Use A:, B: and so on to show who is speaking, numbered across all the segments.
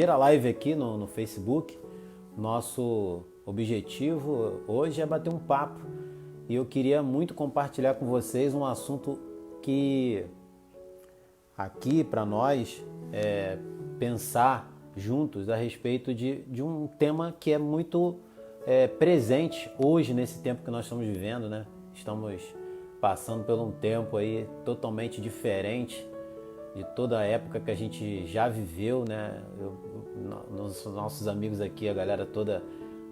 A: primeira live aqui no Facebook. Nosso objetivo hoje é bater um papo e eu queria muito compartilhar com vocês um assunto que aqui para nós pensar juntos a respeito de um tema que é muito presente hoje nesse tempo que nós estamos vivendo, né? Estamos passando por um tempo aí totalmente diferente de toda a época que a gente já viveu, né? Nossos amigos aqui, a galera toda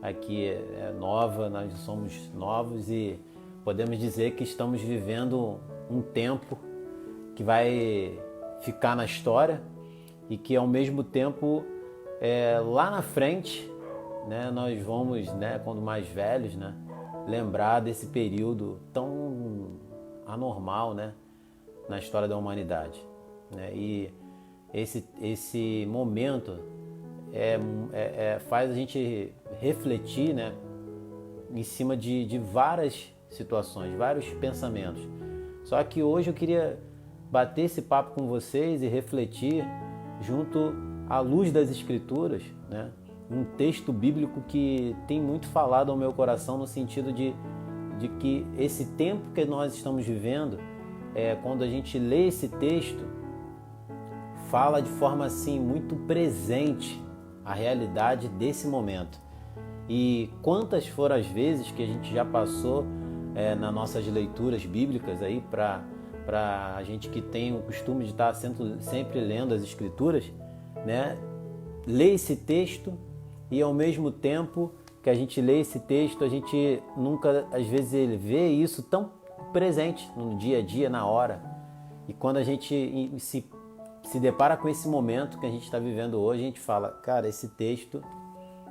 A: aqui é nova, nós somos novos e podemos dizer que estamos vivendo um tempo que vai ficar na história e que ao mesmo tempo lá na frente, né, nós vamos, né, quando mais velhos, né, lembrar desse período tão anormal, né, na história da humanidade, né? E esse momento faz a gente refletir, né, em cima de várias situações, vários pensamentos. Só que hoje eu queria bater esse papo com vocês e refletir junto à luz das Escrituras, né? Um texto bíblico que tem muito falado ao meu coração no sentido de que esse tempo que nós estamos vivendo, quando a gente lê esse texto, fala de forma assim muito presente a realidade desse momento. E quantas foram as vezes que a gente já passou nas nossas leituras bíblicas aí para a gente que tem o costume de estar sempre lendo as Escrituras, né? Lê esse texto e ao mesmo tempo que a gente lê esse texto, a gente nunca, às vezes, ele vê isso tão presente no dia a dia, na hora. E quando a gente se depara com esse momento que a gente está vivendo hoje, a gente fala, cara, esse texto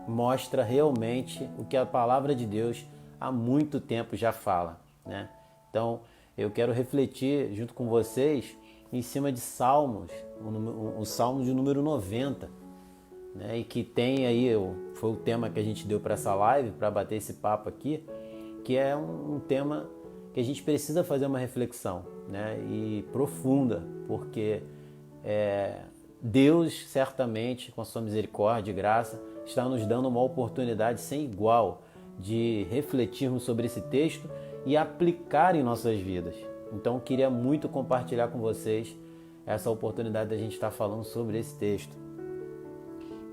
A: mostra realmente o que a palavra de Deus há muito tempo já fala, né? Então, eu quero refletir junto com vocês em cima de Salmos, o Salmo de número 90, né? E que tem aí, foi o tema que a gente deu para essa live, para bater esse papo aqui, que é um tema que a gente precisa fazer uma reflexão, né? E profunda, porque Deus certamente, com a sua misericórdia e graça, está nos dando uma oportunidade sem igual de refletirmos sobre esse texto e aplicar em nossas vidas. Então, eu queria muito compartilhar com vocês essa oportunidade da gente estar falando sobre esse texto.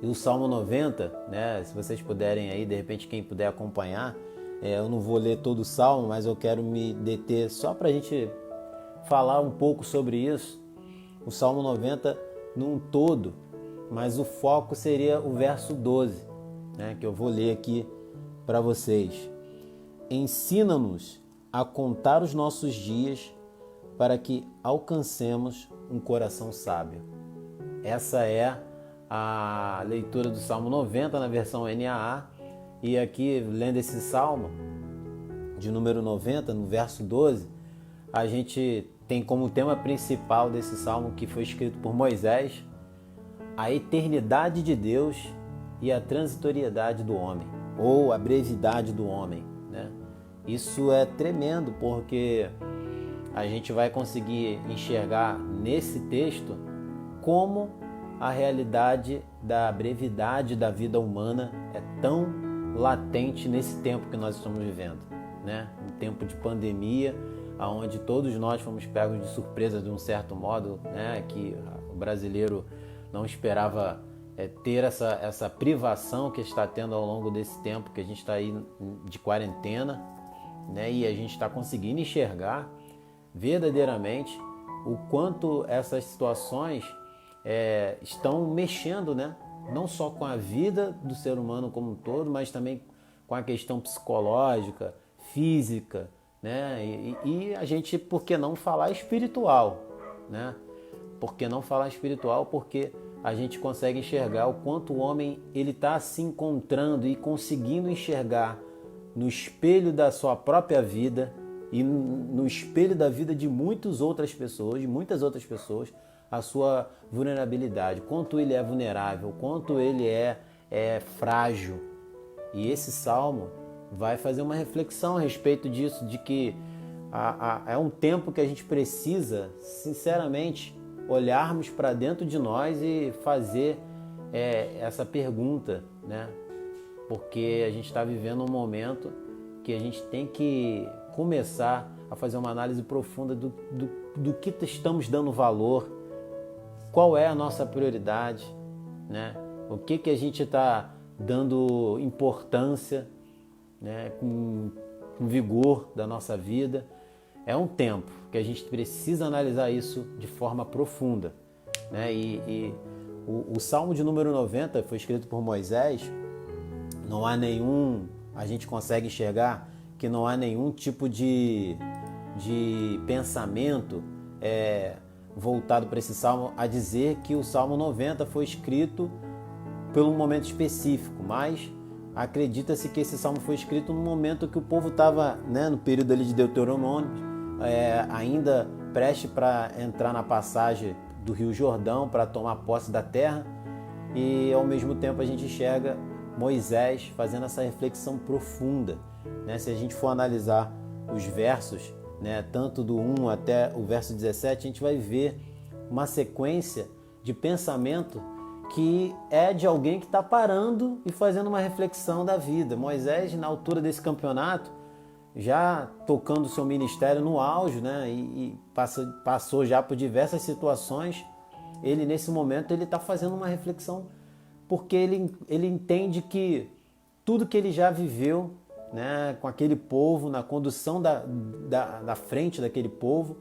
A: E o Salmo 90, né, se vocês puderem aí, de repente quem puder acompanhar, eu não vou ler todo o Salmo, mas eu quero me deter só para a gente falar um pouco sobre isso. O Salmo 90 num todo, mas o foco seria o verso 12, né, que eu vou ler aqui para vocês. Ensina-nos a contar os nossos dias para que alcancemos um coração sábio. Essa é a leitura do Salmo 90 na versão NAA, e aqui, lendo esse Salmo de número 90, no verso 12, a gente tem como tema principal desse Salmo, que foi escrito por Moisés, a eternidade de Deus e a transitoriedade do homem, ou a brevidade do homem, né? Isso é tremendo, porque a gente vai conseguir enxergar nesse texto como a realidade da brevidade da vida humana é tão latente nesse tempo que nós estamos vivendo, né? Um tempo de pandemia, onde todos nós fomos pegos de surpresa de um certo modo, né? Que o brasileiro não esperava ter essa privação que está tendo ao longo desse tempo que a gente está aí de quarentena, né? E a gente está conseguindo enxergar verdadeiramente o quanto essas situações estão mexendo, né? Não só com a vida do ser humano como um todo, mas também com a questão psicológica, física, né? E a gente, por que não falar espiritual, né? Por que não falar espiritual? Porque a gente consegue enxergar o quanto o homem ele está se encontrando e conseguindo enxergar no espelho da sua própria vida e no espelho da vida de muitas outras pessoas, a sua vulnerabilidade, quanto ele é vulnerável, quanto ele é frágil. E esse salmo vai fazer uma reflexão a respeito disso, de que é um tempo que a gente precisa, sinceramente, olharmos para dentro de nós e fazer essa pergunta, né? Porque a gente está vivendo um momento que a gente tem que começar a fazer uma análise profunda do que estamos dando valor, qual é a nossa prioridade, né? O que a gente está dando importância, né? Com vigor da nossa vida. É um tempo que a gente precisa analisar isso de forma profunda, né? E o Salmo de número 90 foi escrito por Moisés. Não há nenhum, a gente consegue enxergar que não há nenhum tipo de pensamento voltado para esse Salmo a dizer que o Salmo 90 foi escrito por um momento específico, mas acredita-se que esse Salmo foi escrito no momento que o povo estava, né, no período ali de Deuteronômio, ainda prestes para entrar na passagem do Rio Jordão para tomar posse da terra, e ao mesmo tempo a gente enxerga Moisés fazendo essa reflexão profunda, né? Se a gente for analisar os versos, né, tanto do 1 até o verso 17, a gente vai ver uma sequência de pensamento que é de alguém que está parando e fazendo uma reflexão da vida. Moisés, na altura desse campeonato, já tocando o seu ministério no auge, né, e passou já por diversas situações, ele nesse momento ele está fazendo uma reflexão, porque ele entende que tudo que ele já viveu, né, com aquele povo, na condução da frente daquele povo,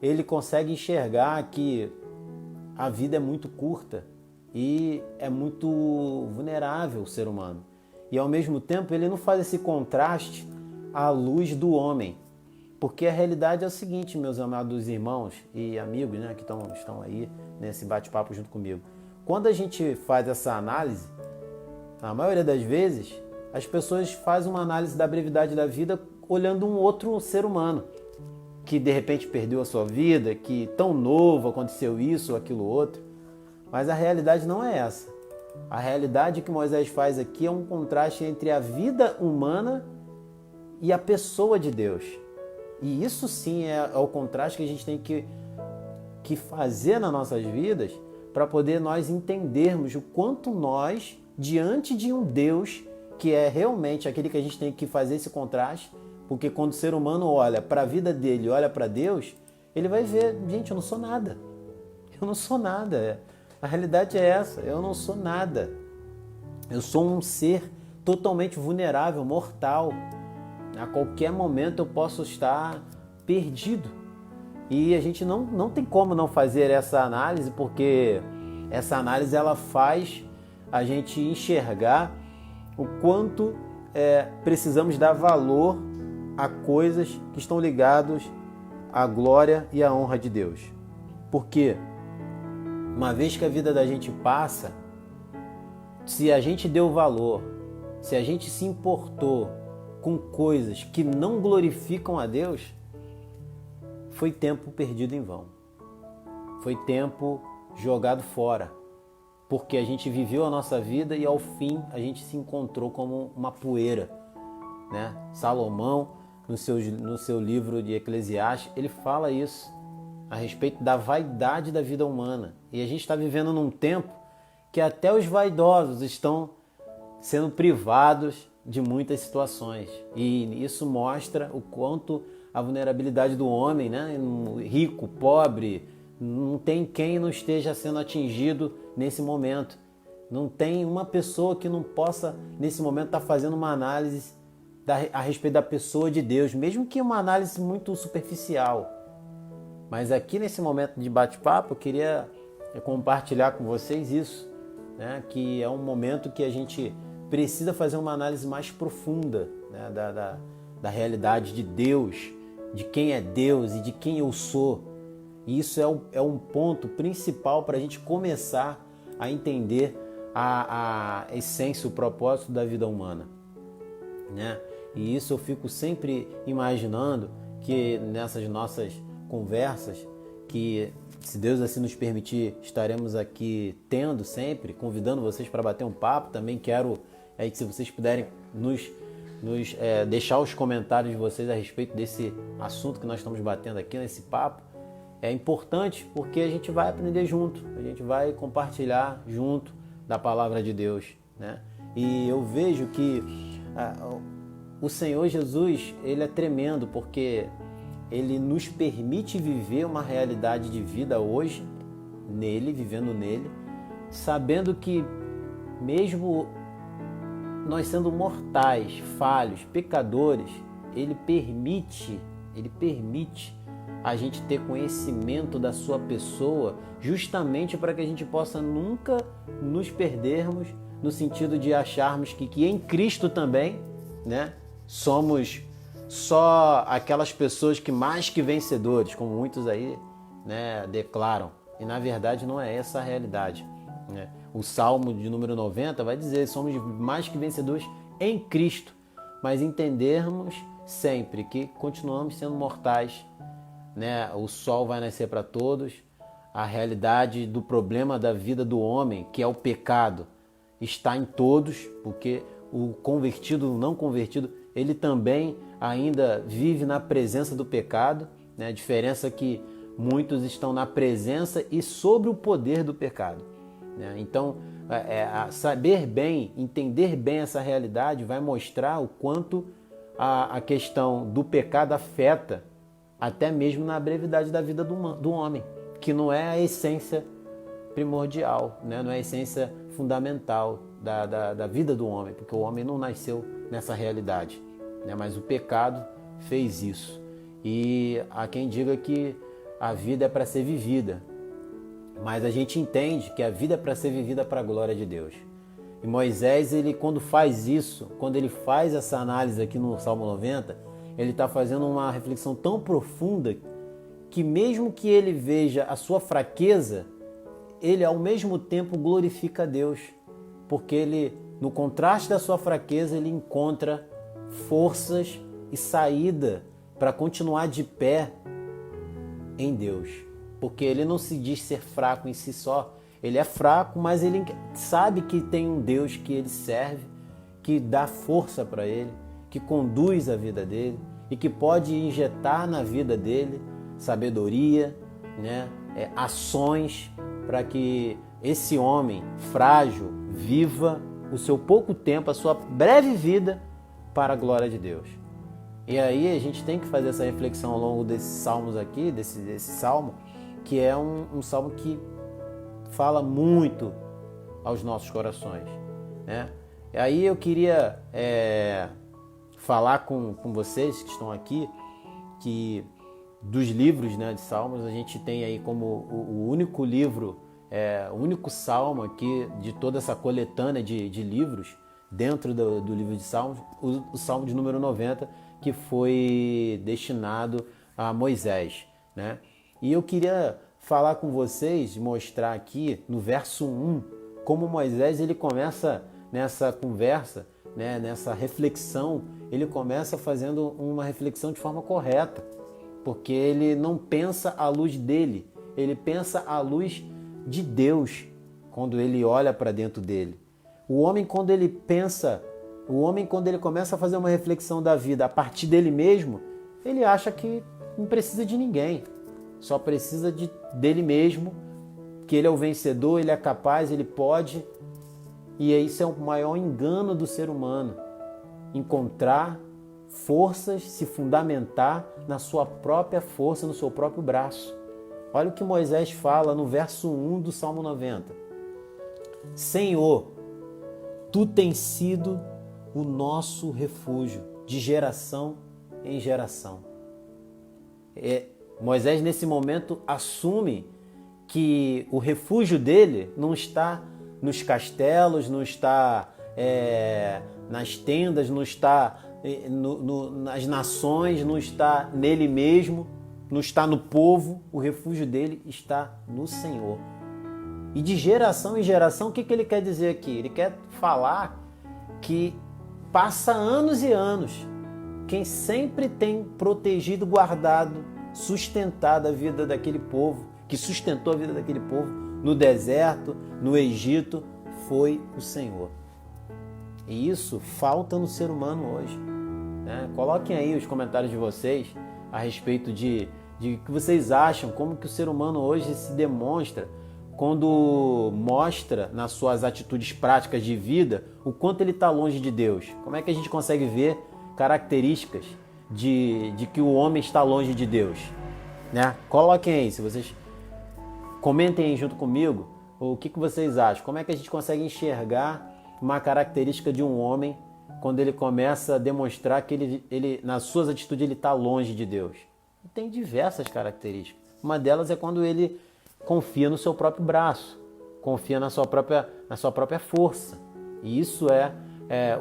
A: ele consegue enxergar que a vida é muito curta e é muito vulnerável o ser humano. E ao mesmo tempo ele não faz esse contraste à luz do homem. Porque a realidade é o seguinte, meus amados irmãos e amigos, né, que estão aí nesse bate-papo junto comigo. Quando a gente faz essa análise, a maioria das vezes, as pessoas fazem uma análise da brevidade da vida olhando um outro ser humano que de repente perdeu a sua vida, que tão novo aconteceu isso ou aquilo outro. Mas a realidade não é essa. A realidade que Moisés faz aqui é um contraste entre a vida humana e a pessoa de Deus. E isso sim é o contraste que a gente tem que fazer nas nossas vidas para poder nós entendermos o quanto nós, diante de um Deus que é realmente aquele que a gente tem que fazer esse contraste, porque quando o ser humano olha para a vida dele, olha para Deus, ele vai ver, gente, eu não sou nada. Eu não sou nada. A realidade é essa, eu não sou nada. Eu sou um ser totalmente vulnerável, mortal. A qualquer momento eu posso estar perdido. E a gente não tem como não fazer essa análise, porque essa análise ela faz a gente enxergar o quanto precisamos dar valor a coisas que estão ligadas à glória e à honra de Deus. Porque uma vez que a vida da gente passa, se a gente deu valor, se a gente se importou com coisas que não glorificam a Deus, foi tempo perdido em vão. Foi tempo jogado fora. Porque a gente viveu a nossa vida e ao fim a gente se encontrou como uma poeira, né? Salomão, no seu livro de Eclesiastes, ele fala isso a respeito da vaidade da vida humana. E a gente está vivendo num tempo que até os vaidosos estão sendo privados de muitas situações. E isso mostra o quanto a vulnerabilidade do homem, né? Rico, pobre, não tem quem não esteja sendo atingido nesse momento. Não tem uma pessoa que não possa, nesse momento, estar fazendo uma análise a respeito da pessoa de Deus, mesmo que uma análise muito superficial. Mas aqui nesse momento de bate-papo, eu queria compartilhar com vocês isso, né? Que é um momento que a gente precisa fazer uma análise mais profunda, né? da realidade de Deus, de quem é Deus e de quem eu sou. E isso é um ponto principal para a gente começar a entender a essência, o propósito da vida humana, né? E isso eu fico sempre imaginando que nessas nossas conversas, que se Deus assim nos permitir, estaremos aqui tendo sempre, convidando vocês para bater um papo. Também quero que se vocês puderem nos deixar os comentários de vocês a respeito desse assunto que nós estamos batendo aqui nesse papo. É importante porque a gente vai aprender junto, a gente vai compartilhar junto, da palavra de Deus, né? E eu vejo que o Senhor Jesus, ele é tremendo, porque ele nos permite viver uma realidade de vida hoje, nele, vivendo nele, sabendo que mesmo nós sendo mortais, falhos, pecadores, ele permite a gente ter conhecimento da sua pessoa, justamente para que a gente possa nunca nos perdermos, no sentido de acharmos que em Cristo também, né, somos só aquelas pessoas que mais que vencedores, como muitos aí, né, declaram. E na verdade não é essa a realidade, né? O Salmo de número 90 vai dizer: somos mais que vencedores em Cristo, mas entendermos sempre que continuamos sendo mortais, né? O sol vai nascer para todos, a realidade do problema da vida do homem, que é o pecado, está em todos, porque o convertido, o não convertido, ele também ainda vive na presença do pecado, né? A diferença é que muitos estão na presença e sobre o poder do pecado, né? Então, saber bem, entender bem essa realidade vai mostrar o quanto a questão do pecado afeta até mesmo na brevidade da vida do homem, que não é a essência primordial, né? Não é a essência fundamental da vida do homem, porque o homem não nasceu nessa realidade, né? Mas o pecado fez isso. E há quem diga que a vida é para ser vivida, mas a gente entende que a vida é para ser vivida para a glória de Deus. E Moisés, ele quando faz isso, quando ele faz essa análise aqui no Salmo 90, ele está fazendo uma reflexão tão profunda que mesmo que ele veja a sua fraqueza, ele ao mesmo tempo glorifica a Deus, porque ele, no contraste da sua fraqueza, ele encontra forças e saída para continuar de pé em Deus, porque ele não se diz ser fraco em si só. Ele é fraco, mas ele sabe que tem um Deus que ele serve, que dá força para ele, que conduz a vida dele e que pode injetar na vida dele sabedoria, né? Ações para que esse homem frágil viva o seu pouco tempo, a sua breve vida para a glória de Deus. E aí a gente tem que fazer essa reflexão ao longo desses salmos aqui, desse salmo, que é um salmo que fala muito aos nossos corações, né? E aí eu queria falar com vocês que estão aqui, que dos livros, né, de salmos, a gente tem aí como o único livro, o único salmo aqui de toda essa coletânea de livros dentro do livro de salmos, o salmo de número 90, que foi destinado a Moisés, né? E eu queria falar com vocês, mostrar aqui no verso 1, como Moisés ele começa nessa conversa, né, nessa reflexão, ele começa fazendo uma reflexão de forma correta, porque ele não pensa à luz dele, ele pensa à luz de Deus quando ele olha para dentro dele. O homem quando ele começa a fazer uma reflexão da vida a partir dele mesmo, ele acha que não precisa de ninguém, só precisa dele mesmo, que ele é o vencedor, ele é capaz, ele pode. E isso é o maior engano do ser humano, encontrar forças, se fundamentar na sua própria força, no seu próprio braço. Olha o que Moisés fala no verso 1 do Salmo 90. Senhor, Tu tens sido o nosso refúgio de geração em geração. Moisés, nesse momento, assume que o refúgio dele não está nos castelos, não está nas tendas, não está nas nações, não está nele mesmo, não está no povo. O refúgio dele está no Senhor. E de geração em geração, o que ele quer dizer aqui? Ele quer falar que passa anos e anos, quem sempre tem protegido, guardado, sustentado a vida daquele povo, que sustentou a vida daquele povo no deserto, no Egito, foi o Senhor. E isso falta no ser humano hoje, né? Coloquem aí os comentários de vocês a respeito de que vocês acham, como que o ser humano hoje se demonstra, quando mostra nas suas atitudes práticas de vida o quanto ele está longe de Deus? Como é que a gente consegue ver características de que o homem está longe de Deus? Né? Coloquem aí, se vocês comentem aí junto comigo o que vocês acham. Como é que a gente consegue enxergar uma característica de um homem quando ele começa a demonstrar que ele nas suas atitudes ele está longe de Deus? Tem diversas características. Uma delas é quando ele confia no seu próprio braço, confia na sua própria força. E isso é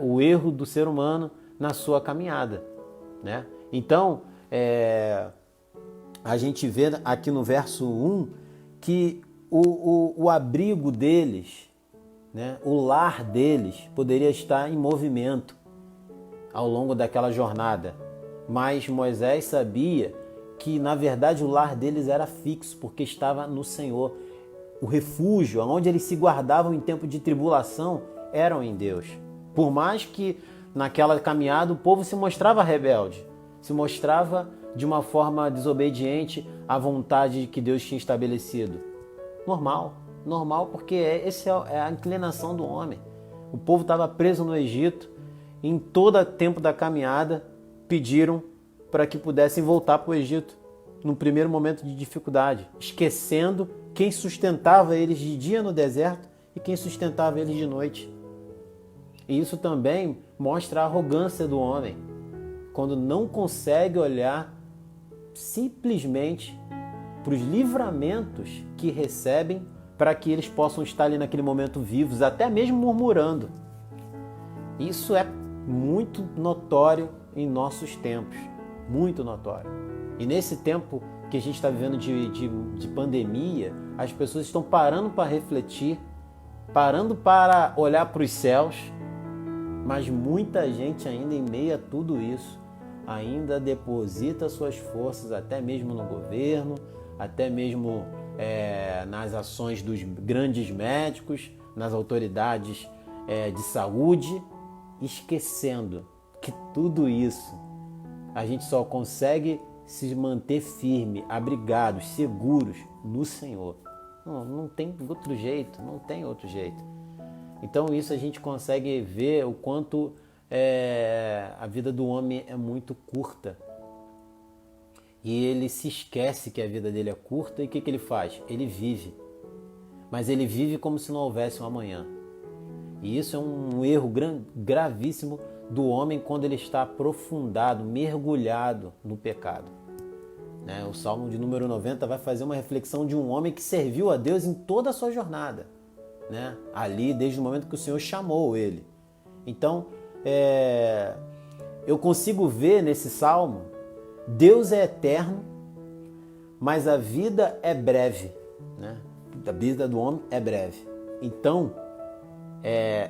A: o erro do ser humano na sua caminhada, né? Então, a gente vê aqui no verso 1 que o abrigo deles, né, o lar deles, poderia estar em movimento ao longo daquela jornada. Mas Moisés sabia que, na verdade, o lar deles era fixo, porque estava no Senhor. O refúgio, onde eles se guardavam em tempo de tribulação, eram em Deus. Por mais que naquela caminhada o povo se mostrava rebelde, se mostrava de uma forma desobediente à vontade que Deus tinha estabelecido. Normal, porque essa é a inclinação do homem. O povo estava preso no Egito, em todo o tempo da caminhada pediram para que pudessem voltar para o Egito, num primeiro momento de dificuldade, esquecendo quem sustentava eles de dia no deserto e quem sustentava eles de noite. E isso também mostra a arrogância do homem, quando não consegue olhar simplesmente para os livramentos que recebem para que eles possam estar ali naquele momento vivos, até mesmo murmurando. Isso é muito notório em nossos tempos, muito notório. E nesse tempo que a gente está vivendo de pandemia, as pessoas estão parando para refletir, parando para olhar para os céus, mas muita gente ainda em meio a tudo isso, ainda deposita suas forças até mesmo no governo, até mesmo nas ações dos grandes médicos, nas autoridades de saúde, esquecendo que tudo isso a gente só consegue se manter firme, abrigados, seguros no Senhor. Não tem outro jeito, não tem outro jeito. Então isso a gente consegue ver o quanto a vida do homem é muito curta. E ele se esquece que a vida dele é curta e o que ele faz? Ele vive. Mas ele vive como se não houvesse um amanhã. E isso é um erro gravíssimo do homem quando ele está aprofundado, mergulhado no pecado. Né? O Salmo de número 90 vai fazer uma reflexão de um homem que serviu a Deus em toda a sua jornada. Né? Ali, desde o momento que o Senhor chamou ele. Então, eu consigo ver nesse Salmo, Deus é eterno, mas a vida é breve. Né? A vida do homem é breve. Então,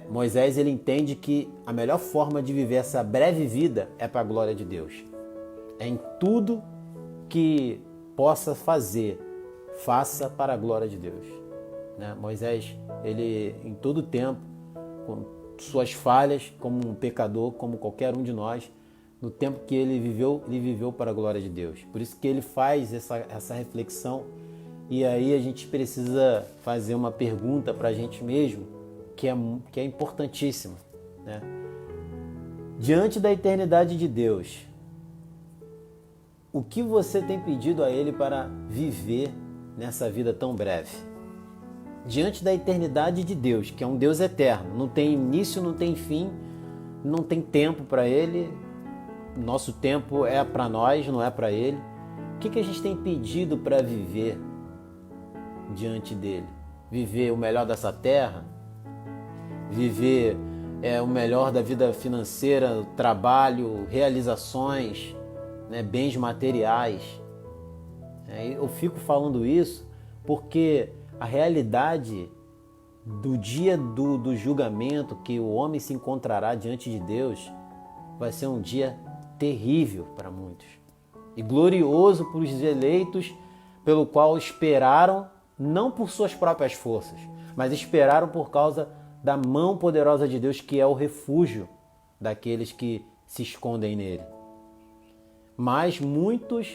A: Moisés ele entende que a melhor forma de viver essa breve vida é para a glória de Deus. É em tudo que possa fazer, faça para a glória de Deus. Né? Moisés, ele em todo tempo, com suas falhas, como um pecador, como qualquer um de nós, no tempo que ele viveu para a glória de Deus. Por isso que ele faz essa reflexão. E aí a gente precisa fazer uma pergunta para a gente mesmo, que é importantíssima. Né? Diante da eternidade de Deus, o que você tem pedido a Ele para viver nessa vida tão breve? Diante da eternidade de Deus, que é um Deus eterno, não tem início, não tem fim, não tem tempo para Ele, nosso tempo é para nós, não é para Ele. O que a gente tem pedido para viver diante dele? Viver o melhor dessa terra? Viver o melhor da vida financeira, trabalho, realizações, né, bens materiais? Eu fico falando isso porque a realidade do dia do julgamento, que o homem se encontrará diante de Deus, vai ser um dia terrível para muitos e glorioso para os eleitos, pelo qual esperaram não por suas próprias forças, mas esperaram por causa da mão poderosa de Deus, que é o refúgio daqueles que se escondem nele. Mas muitos,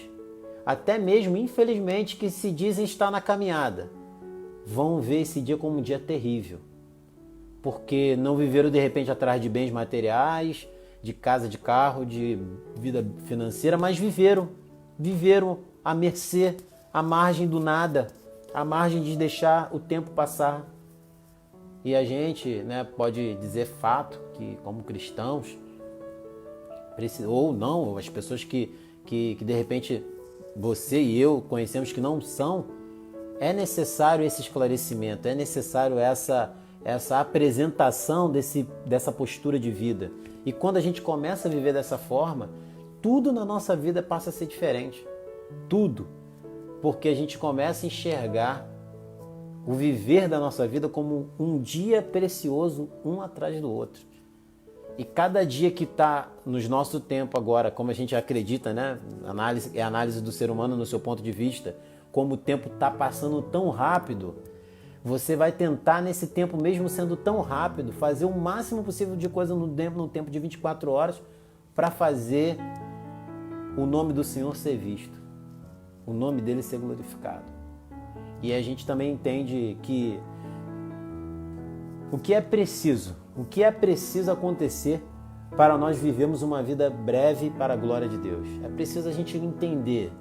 A: até mesmo infelizmente, que se dizem estar na caminhada, vão ver esse dia como um dia terrível, porque não viveram de repente atrás de bens materiais, de casa, de carro, de vida financeira, mas viveram à mercê, à margem do nada, à margem de deixar o tempo passar. E a gente, né, pode dizer fato que, como cristãos, ou não, as pessoas que de repente você e eu conhecemos que não são, é necessário esse esclarecimento, é necessário essa apresentação dessa postura de vida. E quando a gente começa a viver dessa forma, tudo na nossa vida passa a ser diferente. Tudo. Porque a gente começa a enxergar o viver da nossa vida como um dia precioso, um atrás do outro. E cada dia que está no nosso tempo agora, como a gente acredita, né? É a análise do ser humano no seu ponto de vista, como o tempo está passando tão rápido, você vai tentar nesse tempo, mesmo sendo tão rápido, fazer o máximo possível de coisa no tempo de 24 horas para fazer o nome do Senhor ser visto, o nome dele ser glorificado. E a gente também entende que o que é preciso acontecer para nós vivermos uma vida breve para a glória de Deus. É preciso a gente entender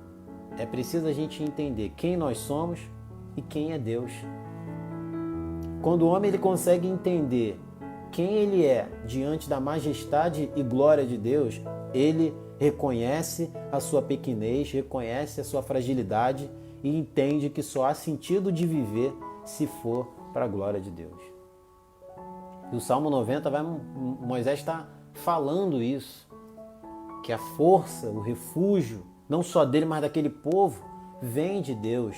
A: quem nós somos e quem é Deus. Quando o homem ele consegue entender quem ele é diante da majestade e glória de Deus, ele reconhece a sua pequenez, reconhece a sua fragilidade e entende que só há sentido de viver se for para a glória de Deus. E o Salmo 90, Moisés está falando isso, que a força, o refúgio, não só dele, mas daquele povo, vem de Deus.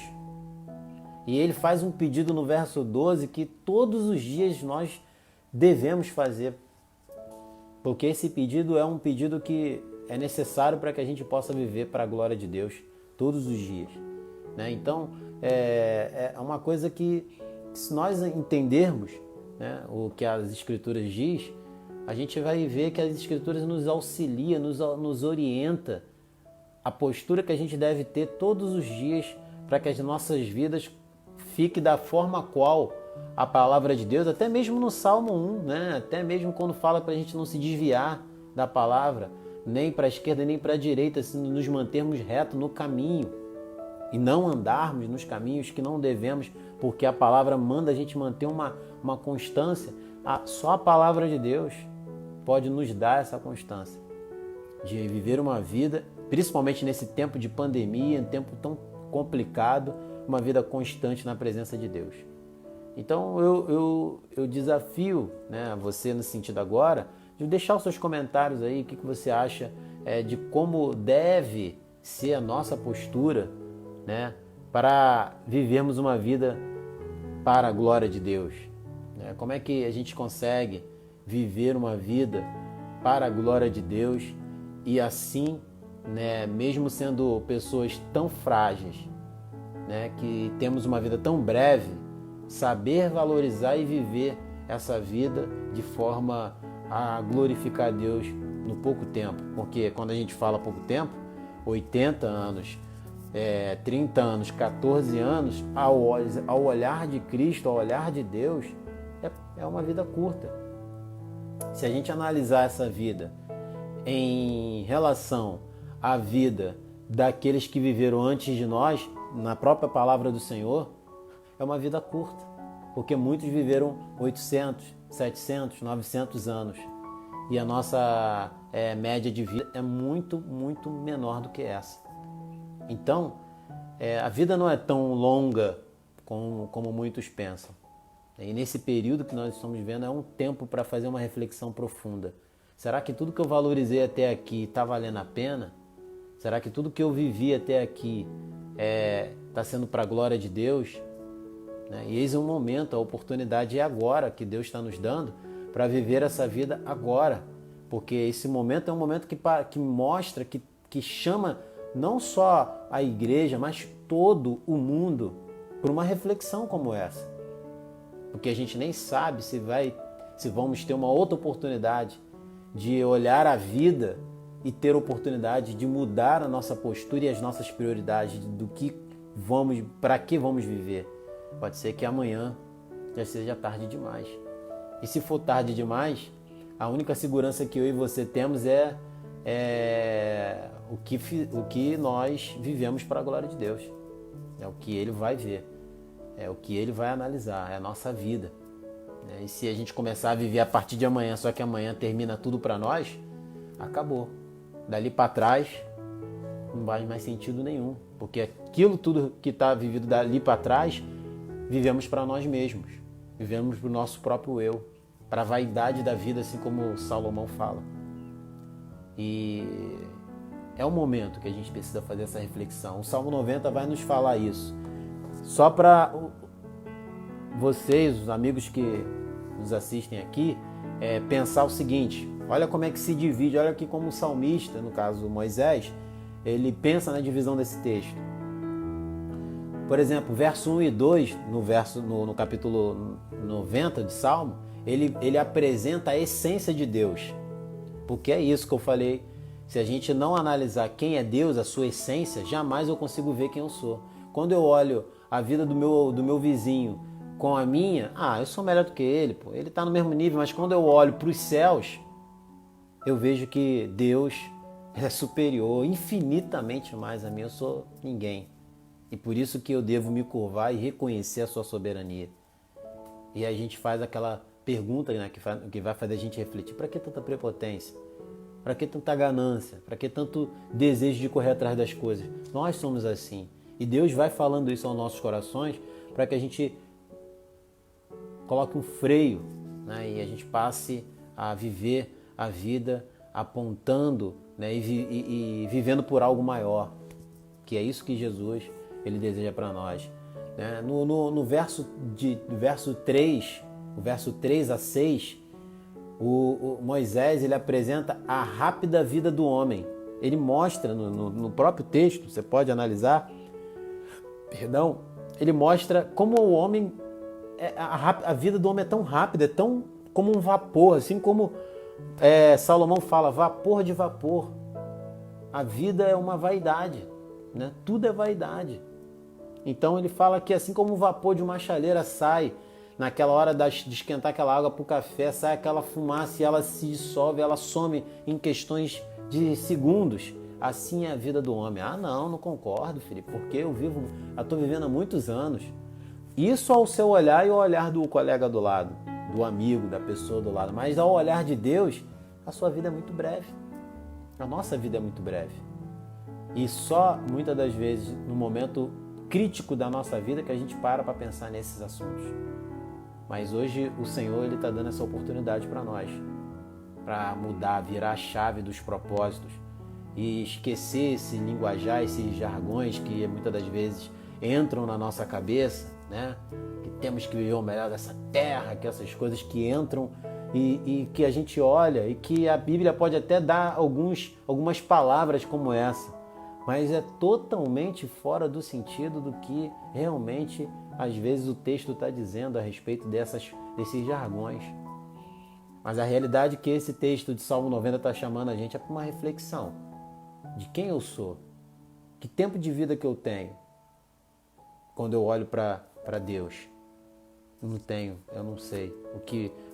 A: E ele faz um pedido no verso 12 que todos os dias nós devemos fazer, porque esse pedido é um pedido que é necessário para que a gente possa viver para a glória de Deus todos os dias. Né? Então, é uma coisa que, se nós entendermos, né, o que as Escrituras diz, a gente vai ver que as Escrituras nos auxilia, nos orienta a postura que a gente deve ter todos os dias para que as nossas vidas fiquem da forma qual a palavra de Deus, até mesmo no Salmo 1, né, até mesmo quando fala para a gente não se desviar da palavra, nem para a esquerda nem para a direita, se nos mantermos reto no caminho e não andarmos nos caminhos que não devemos, porque a palavra manda a gente manter uma constância. Só a palavra de Deus pode nos dar essa constância de viver uma vida, principalmente nesse tempo de pandemia, um tempo tão complicado, uma vida constante na presença de Deus. Então eu desafio, né, você nesse sentido agora, de deixar os seus comentários aí, o que você acha de como deve ser a nossa postura, né, para vivermos uma vida para a glória de Deus. Né? Como é que a gente consegue viver uma vida para a glória de Deus e assim, né, mesmo sendo pessoas tão frágeis, né, que temos uma vida tão breve, saber valorizar e viver essa vida de forma a glorificar a Deus no pouco tempo. Porque quando a gente fala pouco tempo, 80 anos, 30 anos, 14 anos, ao olhar de Cristo, ao olhar de Deus, é uma vida curta. Se a gente analisar essa vida em relação à vida daqueles que viveram antes de nós, na própria palavra do Senhor, é uma vida curta, porque muitos viveram 800, 700, 900 anos e a nossa média de vida é muito, muito menor do que essa. Então, a vida não é tão longa como muitos pensam. E nesse período que nós estamos vivendo é um tempo para fazer uma reflexão profunda. Será que tudo que eu valorizei até aqui está valendo a pena? Será que tudo que eu vivi até aqui está sendo para a glória de Deus? E eis um momento, a oportunidade é agora que Deus está nos dando para viver essa vida agora. Porque esse momento é um momento que mostra, que chama não só a igreja, mas todo o mundo para uma reflexão como essa. Porque a gente nem sabe se vamos ter uma outra oportunidade de olhar a vida e ter oportunidade de mudar a nossa postura e as nossas prioridades do que para que vamos viver. Pode ser que amanhã já seja tarde demais. E se for tarde demais, a única segurança que eu e você temos é o que nós vivemos para a glória de Deus. É o que Ele vai ver, é o que Ele vai analisar, é a nossa vida. E se a gente começar a viver a partir de amanhã, só que amanhã termina tudo para nós, acabou. Dali para trás não faz mais sentido nenhum, porque aquilo tudo que está vivido dali para trás, vivemos para nós mesmos, vivemos para o nosso próprio eu, para a vaidade da vida, assim como Salomão fala. E é o momento que a gente precisa fazer essa reflexão. O Salmo 90 vai nos falar isso. Só para vocês, os amigos que nos assistem aqui, pensar o seguinte: olha como é que se divide, olha aqui como o salmista, no caso Moisés, ele pensa na divisão desse texto. Por exemplo, verso 1 e 2, no capítulo 90 de Salmo, ele apresenta a essência de Deus. Porque é isso que eu falei, se a gente não analisar quem é Deus, a sua essência, jamais eu consigo ver quem eu sou. Quando eu olho a vida do meu vizinho com a minha, eu sou melhor do que ele, pô. Ele está no mesmo nível, mas quando eu olho para os céus, eu vejo que Deus é superior, infinitamente mais a mim, eu sou ninguém. E por isso que eu devo me curvar e reconhecer a sua soberania. E aí a gente faz aquela pergunta, né, que vai fazer a gente refletir: para que tanta prepotência? Para que tanta ganância? Para que tanto desejo de correr atrás das coisas? Nós somos assim. E Deus vai falando isso aos nossos corações para que a gente coloque um freio, né, e a gente passe a viver a vida apontando, né, e vivendo por algo maior, que é isso que Jesus ele deseja para nós. Né? No verso 3, o verso 3 a 6, o Moisés ele apresenta a rápida vida do homem. Ele mostra no próprio texto, você pode analisar, ele mostra como o homem, a vida do homem é tão rápida, é tão como um vapor, assim como Salomão fala, vapor de vapor. A vida é uma vaidade, né? Tudo é vaidade. Então ele fala que assim como o vapor de uma chaleira sai, naquela hora de esquentar aquela água para o café, sai aquela fumaça e ela se dissolve, ela some em questões de segundos. Assim é a vida do homem. Não concordo, Felipe, porque eu estou vivendo há muitos anos. Isso ao seu olhar e ao olhar do colega do lado, do amigo, da pessoa do lado. Mas ao olhar de Deus, a sua vida é muito breve. A nossa vida é muito breve. E só, muitas das vezes, no momento crítico da nossa vida, que a gente para pensar nesses assuntos. Mas hoje o Senhor está dando essa oportunidade para nós, para mudar, virar a chave dos propósitos e esquecer esse linguajar, esses jargões que muitas das vezes entram na nossa cabeça, né? Que temos que viver o melhor dessa terra, que essas coisas que entram e que a gente olha e que a Bíblia pode até dar algumas palavras como essa, mas é totalmente fora do sentido do que realmente, às vezes, o texto está dizendo a respeito desses jargões. Mas a realidade que esse texto de Salmo 90 está chamando a gente é para uma reflexão de quem eu sou, que tempo de vida que eu tenho. Quando eu olho para Deus, não tenho, eu não sei.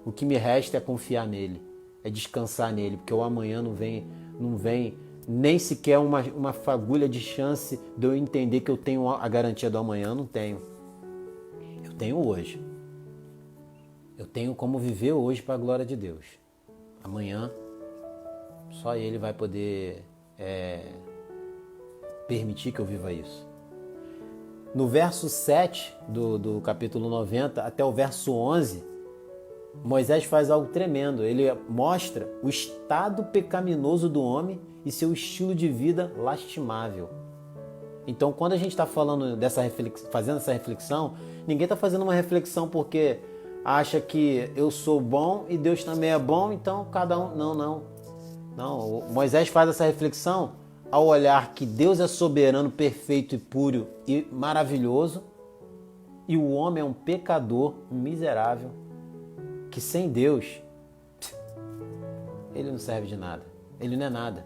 A: O que me resta é confiar nele, é descansar nele, porque o amanhã não vem nem sequer uma fagulha de chance de eu entender que eu tenho a garantia do amanhã. Não tenho. Eu tenho hoje. Eu tenho como viver hoje para a glória de Deus. Amanhã, só Ele vai poder permitir que eu viva isso. No verso 7 do capítulo 90 até o verso 11, Moisés faz algo tremendo. Ele mostra o estado pecaminoso do homem e seu estilo de vida lastimável. Então, quando a gente está falando fazendo essa reflexão, ninguém está fazendo uma reflexão porque acha que eu sou bom e Deus também é bom, então cada um... Não. Moisés faz essa reflexão ao olhar que Deus é soberano, perfeito e puro e maravilhoso, e o homem é um pecador, um miserável, que sem Deus, ele não serve de nada. Ele não é nada.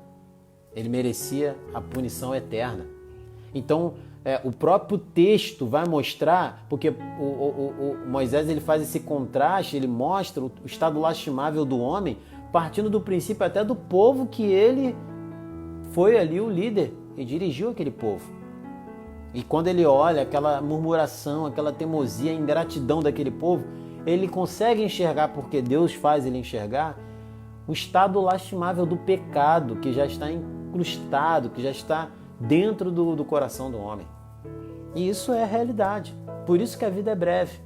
A: Ele merecia a punição eterna. Então, o próprio texto vai mostrar, porque o Moisés ele faz esse contraste, ele mostra o estado lastimável do homem, partindo do princípio até do povo que ele foi ali o líder e dirigiu aquele povo. E quando ele olha aquela murmuração, aquela teimosia, a ingratidão daquele povo, ele consegue enxergar, porque Deus faz ele enxergar, o estado lastimável do pecado que já está incrustado, que já está dentro do coração do homem. E isso é a realidade. Por isso que a vida é breve.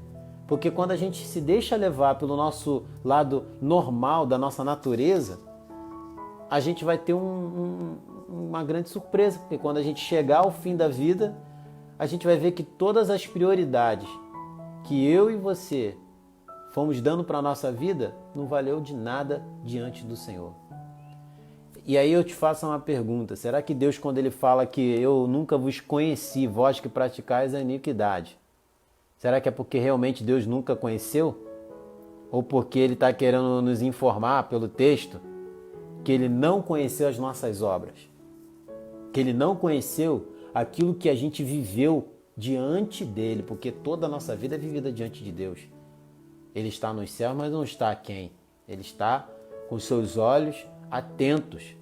A: Porque quando a gente se deixa levar pelo nosso lado normal, da nossa natureza, a gente vai ter uma grande surpresa. Porque quando a gente chegar ao fim da vida, a gente vai ver que todas as prioridades que eu e você fomos dando para a nossa vida não valeu de nada diante do Senhor. E aí eu te faço uma pergunta: será que Deus, quando Ele fala que eu nunca vos conheci, vós que praticais a iniquidade, será que é porque realmente Deus nunca conheceu? Ou porque Ele está querendo nos informar pelo texto que Ele não conheceu as nossas obras? Que Ele não conheceu aquilo que a gente viveu diante dEle, porque toda a nossa vida é vivida diante de Deus. Ele está nos céus, mas não está aquém. Ele está com os seus olhos atentos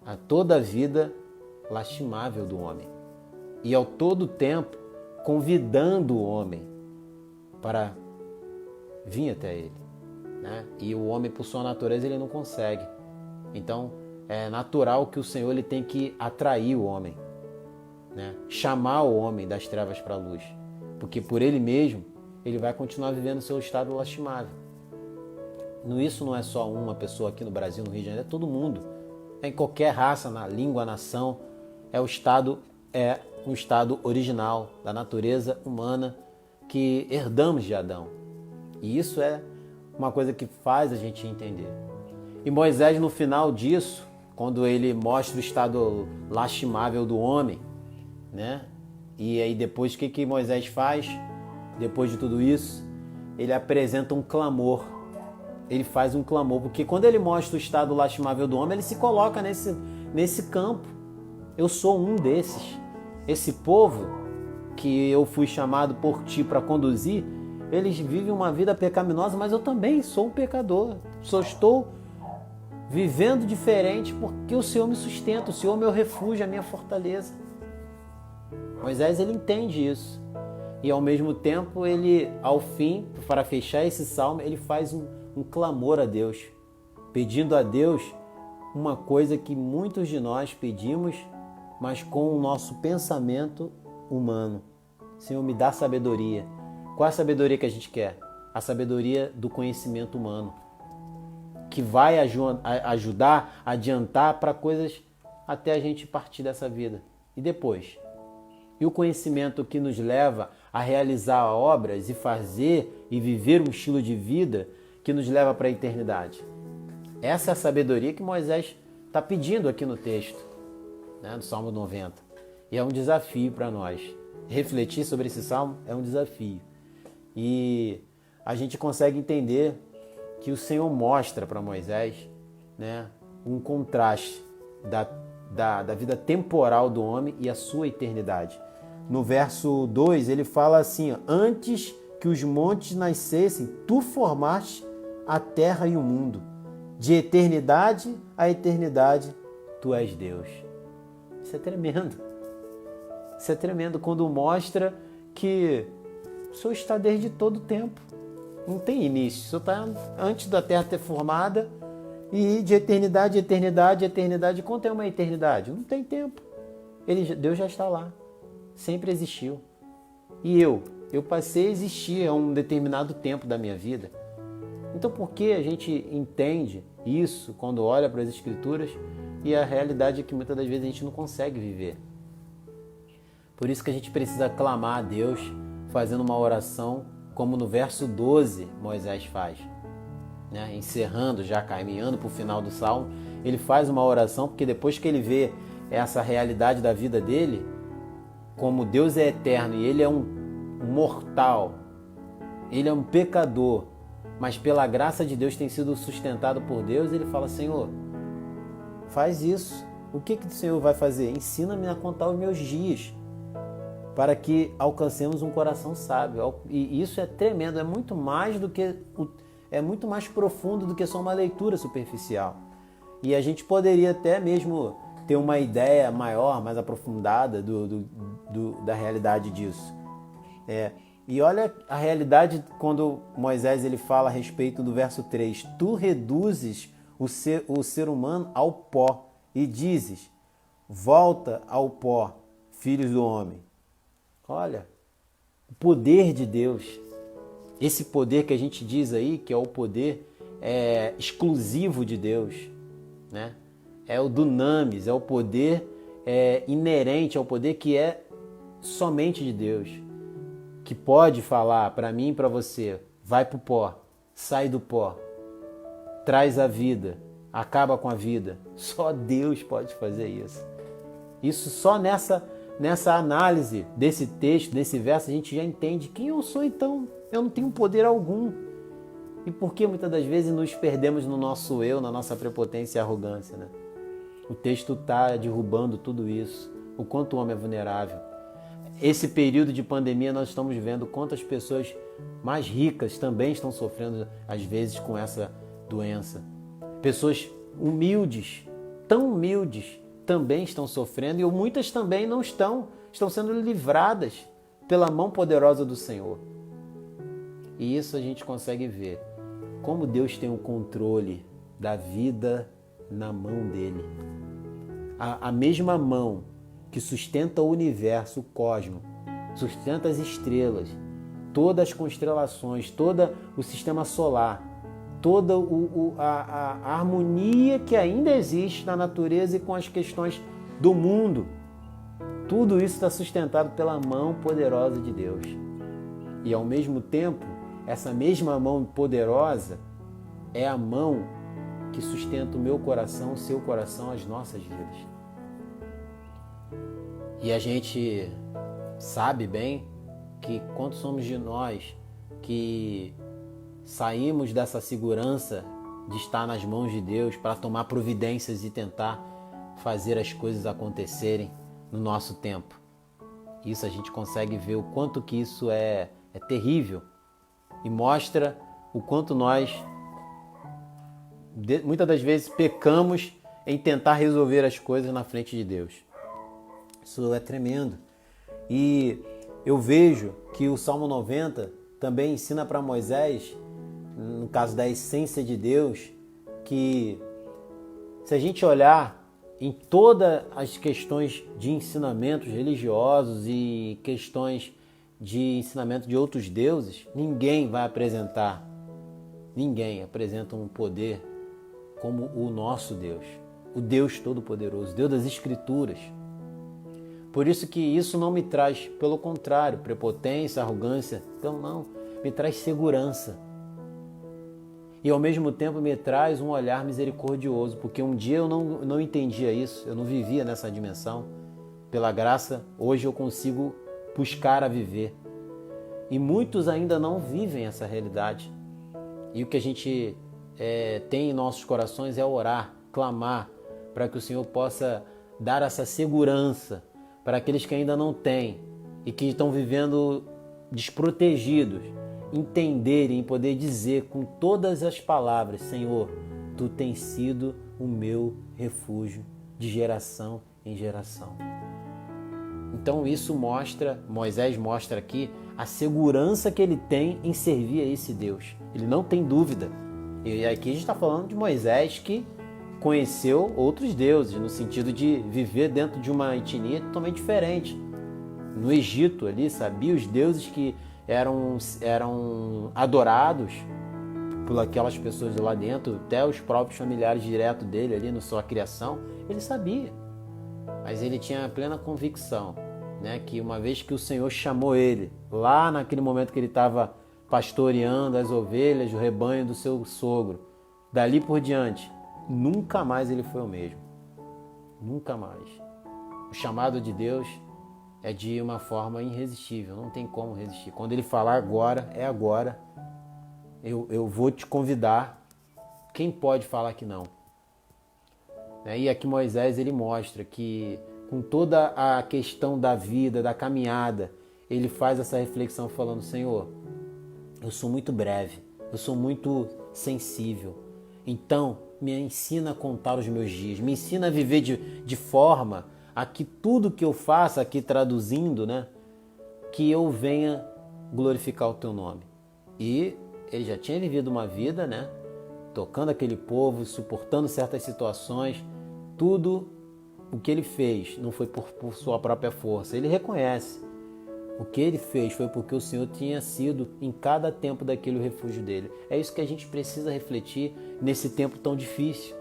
A: a toda a vida lastimável do homem. E ao todo tempo convidando o homem para vir até ele. Né? E o homem, por sua natureza, ele não consegue. Então, é natural que o Senhor ele tem que atrair o homem. Né? Chamar o homem das trevas para a luz. Porque por ele mesmo, ele vai continuar vivendo o seu estado lastimável. Isso não é só uma pessoa aqui no Brasil, no Rio de Janeiro, é todo mundo. É em qualquer raça, na língua, nação. É um estado original da natureza humana que herdamos de Adão. E isso é uma coisa que faz a gente entender. E Moisés, no final disso, quando ele mostra o estado lastimável do homem, né? E aí depois o que Moisés faz? Depois de tudo isso, ele apresenta um clamor. Ele faz um clamor, porque quando ele mostra o estado lastimável do homem, ele se coloca nesse campo. Eu sou um desses. Esse povo que eu fui chamado por ti para conduzir, eles vivem uma vida pecaminosa, mas eu também sou um pecador. Só estou vivendo diferente porque o Senhor me sustenta, o Senhor é meu refúgio, a minha fortaleza. Moisés, ele entende isso. E ao mesmo tempo, ele, ao fim, para fechar esse salmo, ele faz um clamor a Deus, pedindo a Deus uma coisa que muitos de nós pedimos, mas com o nosso pensamento humano. Senhor, me dá sabedoria. Qual é a sabedoria que a gente quer? A sabedoria do conhecimento humano, que vai ajudar, adiantar para coisas até a gente partir dessa vida. E depois? E o conhecimento que nos leva a realizar obras e fazer e viver um estilo de vida que nos leva para a eternidade. Essa é a sabedoria que Moisés está pedindo aqui no texto, né, do Salmo 90. E é um desafio para nós. Refletir sobre esse salmo é um desafio. E a gente consegue entender que o Senhor mostra para Moisés, né, um contraste da vida temporal do homem e a sua eternidade. No verso 2 ele fala assim: antes que os montes nascessem, tu formaste a terra e o mundo. De eternidade a eternidade, tu és Deus. Isso é tremendo. Isso é tremendo quando mostra que o Senhor está desde todo o tempo. Não tem início. O Senhor está antes da terra ter formada e de eternidade, eternidade, eternidade. Quanto é uma eternidade? Não tem tempo. Deus já está lá. Sempre existiu. E eu passei a existir a um determinado tempo da minha vida. Então por que a gente entende isso quando olha para as Escrituras e a realidade é que muitas das vezes a gente não consegue viver? Por isso que a gente precisa clamar a Deus fazendo uma oração como no verso 12 Moisés faz, né? Encerrando, já caminhando para o final do Salmo, ele faz uma oração porque depois que ele vê essa realidade da vida dele, como Deus é eterno e ele é um mortal, ele é um pecador, mas pela graça de Deus tem sido sustentado por Deus, ele fala: Senhor, faz isso. O que o Senhor vai fazer? Ensina-me a contar os meus dias, para que alcancemos um coração sábio. E isso é tremendo, é muito mais profundo do que só uma leitura superficial. E a gente poderia até mesmo ter uma ideia maior, mais aprofundada da realidade disso. E olha a realidade quando Moisés ele fala a respeito do verso 3. Tu reduzes o ser humano ao pó e dizes, volta ao pó, filhos do homem. Olha, o poder de Deus, esse poder que a gente diz aí, que é o poder exclusivo de Deus, né? É o dunamis, é o poder inerente, é o poder que é somente de Deus, que pode falar para mim e para você, vai pro pó, sai do pó, traz a vida, acaba com a vida. Só Deus pode fazer isso. Isso só nessa análise desse texto, desse verso, a gente já entende quem eu sou então. Eu não tenho poder algum. E por que muitas das vezes nos perdemos no nosso eu, na nossa prepotência e arrogância, né? O texto está derrubando tudo isso. O quanto o homem é vulnerável. Esse período de pandemia nós estamos vendo quantas pessoas mais ricas também estão sofrendo às vezes com essa doença. Pessoas humildes, tão humildes, também estão sofrendo e muitas também não estão sendo livradas pela mão poderosa do Senhor. E isso a gente consegue ver como Deus tem o controle da vida na mão dele. A mesma mão que sustenta o universo, o cosmos, sustenta as estrelas, todas as constelações, todo o sistema solar, toda a harmonia que ainda existe na natureza e com as questões do mundo. Tudo isso está sustentado pela mão poderosa de Deus. E ao mesmo tempo, essa mesma mão poderosa é a mão que sustenta o meu coração, o seu coração, as nossas vidas. E a gente sabe bem que quanto somos de nós que saímos dessa segurança de estar nas mãos de Deus para tomar providências e tentar fazer as coisas acontecerem no nosso tempo. Isso a gente consegue ver o quanto que isso é terrível e mostra o quanto nós muitas das vezes pecamos em tentar resolver as coisas na frente de Deus. Isso é tremendo. E eu vejo que o Salmo 90 também ensina para Moisés, no caso da essência de Deus, que se a gente olhar em todas as questões de ensinamentos religiosos e questões de ensinamento de outros deuses, ninguém apresenta um poder como o nosso Deus, o Deus Todo-Poderoso, Deus das Escrituras. Por isso que isso não me traz, pelo contrário, prepotência, arrogância. Então não, me traz segurança. E ao mesmo tempo me traz um olhar misericordioso, porque um dia eu não entendia isso, eu não vivia nessa dimensão. Pela graça, hoje eu consigo buscar a viver. E muitos ainda não vivem essa realidade. E o que a gente tem em nossos corações é orar, clamar, para que o Senhor possa dar essa segurança para aqueles que ainda não têm e que estão vivendo desprotegidos, entenderem e poder dizer com todas as palavras: Senhor, Tu tens sido o meu refúgio de geração em geração. Então isso Moisés mostra aqui a segurança que ele tem em servir a esse Deus. Ele não tem dúvida. E aqui a gente está falando de Moisés que conheceu outros deuses, no sentido de viver dentro de uma etnia totalmente diferente. No Egito ali, sabia os deuses que eram adorados por aquelas pessoas lá dentro, até os próprios familiares direto dele ali na sua criação, ele sabia. Mas ele tinha a plena convicção, né, que uma vez que o Senhor chamou ele, lá naquele momento que ele estava pastoreando as ovelhas, o rebanho do seu sogro, dali por diante, nunca mais ele foi o mesmo. Nunca mais. O chamado de Deus é de uma forma irresistível, não tem como resistir. Quando ele falar agora, é agora. Eu vou te convidar. Quem pode falar que não? E aqui Moisés ele mostra que com toda a questão da vida, da caminhada, ele faz essa reflexão falando: Senhor, eu sou muito breve, eu sou muito sensível, então me ensina a contar os meus dias, me ensina a viver de forma a que tudo que eu faça, aqui traduzindo, né, que eu venha glorificar o teu nome. E ele já tinha vivido uma vida, né, tocando aquele povo, suportando certas situações. Tudo o que ele fez não foi por sua própria força. Ele reconhece. O que ele fez foi porque o Senhor tinha sido em cada tempo daquele o refúgio dele. É isso que a gente precisa refletir nesse tempo tão difícil.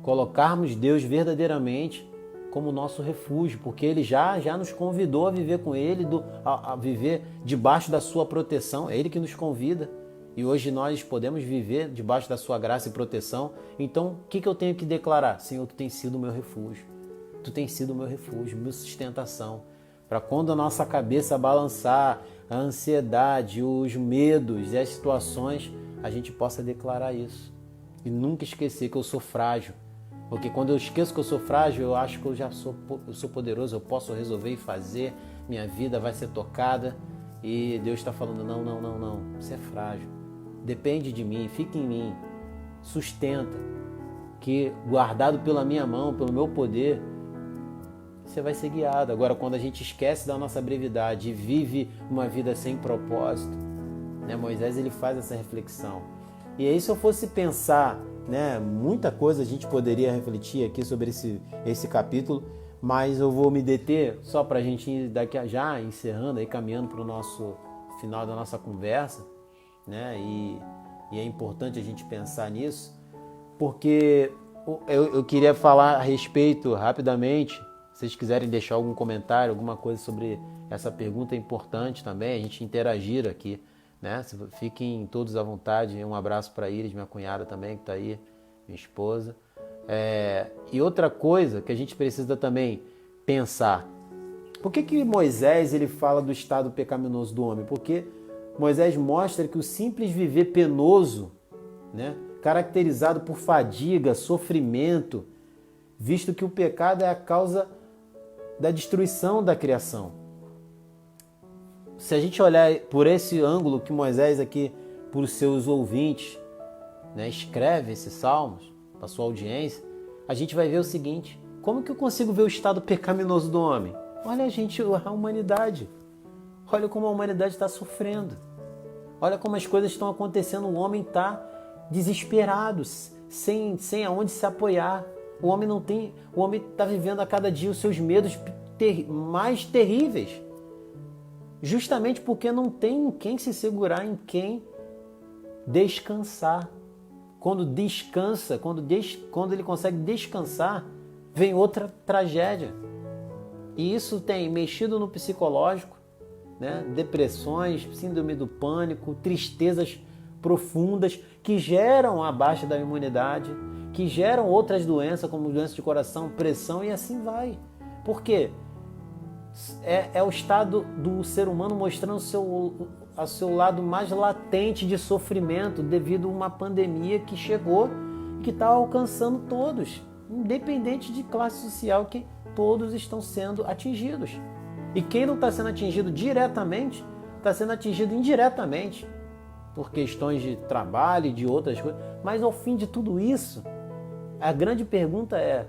A: Colocarmos Deus verdadeiramente como nosso refúgio, porque ele já nos convidou a viver com ele, a viver debaixo da sua proteção. É ele que nos convida. E hoje nós podemos viver debaixo da sua graça e proteção. Então, o que eu tenho que declarar? Senhor, tu tens sido o meu refúgio. Tu tens sido o meu refúgio, minha sustentação. Para quando a nossa cabeça balançar, a ansiedade, os medos e as situações, a gente possa declarar isso. E nunca esquecer que eu sou frágil. Porque quando eu esqueço que eu sou frágil, eu acho que eu sou poderoso, eu posso resolver e fazer, minha vida vai ser tocada. E Deus está falando: não, você é frágil. Depende de mim, fica em mim, sustenta, que guardado pela minha mão, pelo meu poder, você vai ser guiado. Agora, quando a gente esquece da nossa brevidade e vive uma vida sem propósito, né, Moisés ele faz essa reflexão. E aí, se eu fosse pensar, né, muita coisa a gente poderia refletir aqui sobre esse capítulo, mas eu vou me deter só para a gente ir daqui a já encerrando, aí, caminhando para o nosso final da nossa conversa, né? E é importante a gente pensar nisso, porque eu queria falar a respeito rapidamente. Se vocês quiserem deixar algum comentário, alguma coisa sobre essa pergunta, é importante também a gente interagir aqui, né? Fiquem todos à vontade. Um abraço para a Iris, minha cunhada também, que está aí, minha esposa. E outra coisa que a gente precisa também pensar: por que Moisés ele fala do estado pecaminoso do homem? Porque Moisés mostra que o simples viver penoso, né, caracterizado por fadiga, sofrimento, visto que o pecado é a causa da destruição da criação. Se a gente olhar por esse ângulo que Moisés aqui, por os seus ouvintes, né, escreve esses salmos, para a sua audiência, a gente vai ver o seguinte: como que eu consigo ver o estado pecaminoso do homem? Olha a humanidade. Olha como a humanidade está sofrendo. Olha como as coisas estão acontecendo. O homem está desesperado, sem aonde se apoiar. O homem está vivendo a cada dia os seus medos mais terríveis. Justamente porque não tem em quem se segurar, em quem descansar. Quando descansa, quando ele consegue descansar, vem outra tragédia. E isso tem mexido no psicológico, né? Depressões, síndrome do pânico, tristezas profundas que geram a baixa da imunidade, que geram outras doenças, como doença de coração, pressão, e assim vai. Por quê? É o estado do ser humano mostrando o seu lado mais latente de sofrimento devido a uma pandemia que chegou e que está alcançando todos, independente de classe social, que todos estão sendo atingidos. E quem não está sendo atingido diretamente, está sendo atingido indiretamente, por questões de trabalho e de outras coisas. Mas ao fim de tudo isso, a grande pergunta é: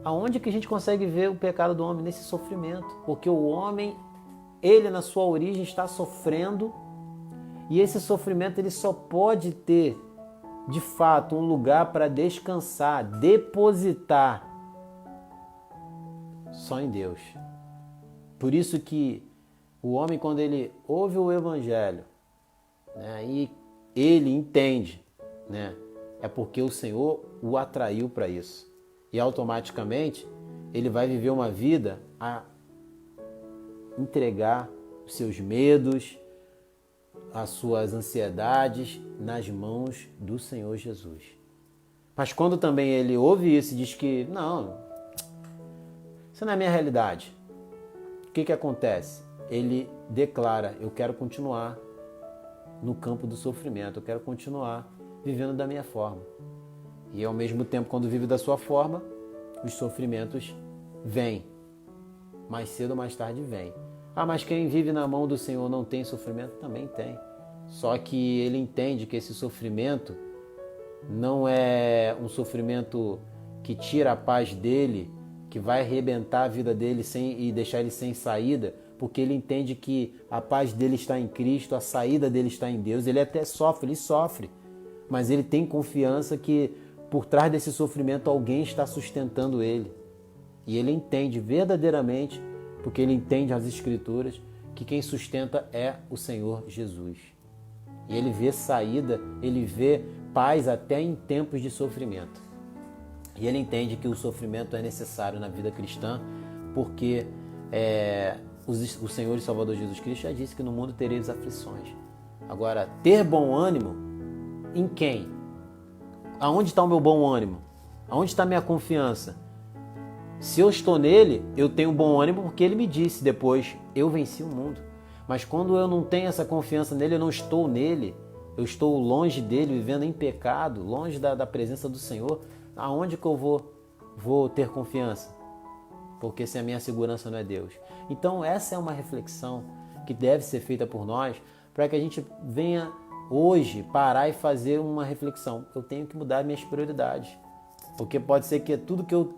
A: aonde que a gente consegue ver o pecado do homem? Nesse sofrimento. Porque o homem, ele na sua origem está sofrendo, e esse sofrimento ele só pode ter, de fato, um lugar para descansar, depositar, só em Deus. Por isso que o homem, quando ele ouve o Evangelho, né, e ele entende, né, é porque o Senhor o atraiu para isso. E automaticamente ele vai viver uma vida a entregar os seus medos, as suas ansiedades nas mãos do Senhor Jesus. Mas quando também ele ouve isso e diz que não, isso não é a minha realidade, o que acontece? Ele declara: eu quero continuar no campo do sofrimento, eu quero continuar vivendo da minha forma. E ao mesmo tempo, quando vive da sua forma, os sofrimentos vem. Mais cedo ou mais tarde vem. Ah, mas quem vive na mão do Senhor não tem sofrimento? Também tem. Só que ele entende que esse sofrimento não é um sofrimento que tira a paz dele, que vai arrebentar a vida dele e deixar ele sem saída, porque ele entende que a paz dele está em Cristo, a saída dele está em Deus. Ele até sofre, mas ele tem confiança que por trás desse sofrimento alguém está sustentando ele. E ele entende verdadeiramente, porque ele entende as Escrituras, que quem sustenta é o Senhor Jesus. E ele vê saída, ele vê paz até em tempos de sofrimento. E ele entende que o sofrimento é necessário na vida cristã, porque o Senhor e Salvador Jesus Cristo já disse que no mundo tereis aflições. Agora, ter bom ânimo em quem? Aonde está o meu bom ânimo? Aonde está a minha confiança? Se eu estou nele, eu tenho bom ânimo porque ele me disse depois, eu venci o mundo. Mas quando eu não tenho essa confiança nele, eu não estou nele, eu estou longe dele, vivendo em pecado, longe da presença do Senhor, aonde que eu vou ter confiança? Porque se a minha segurança não é Deus. Então essa é uma reflexão que deve ser feita por nós, para que a gente venha hoje parar e fazer uma reflexão. Eu tenho que mudar minhas prioridades, porque pode ser que tudo que eu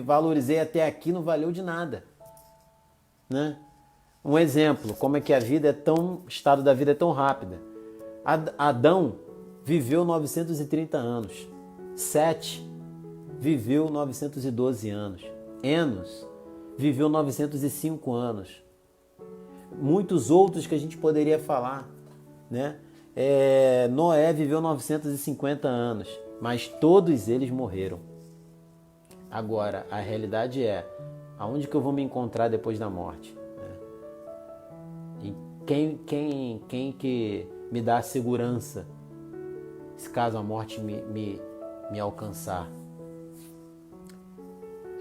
A: valorizei até aqui não valeu de nada, né? Um exemplo, como é que o estado da vida é tão rápida. Adão viveu 930 anos. Sete viveu 912 anos. Enos viveu 905 anos. Muitos outros que a gente poderia falar, né? Noé viveu 950 anos, mas todos eles morreram. Agora, a realidade é, aonde que eu vou me encontrar depois da morte? E quem que me dá a segurança se caso a morte me alcançar?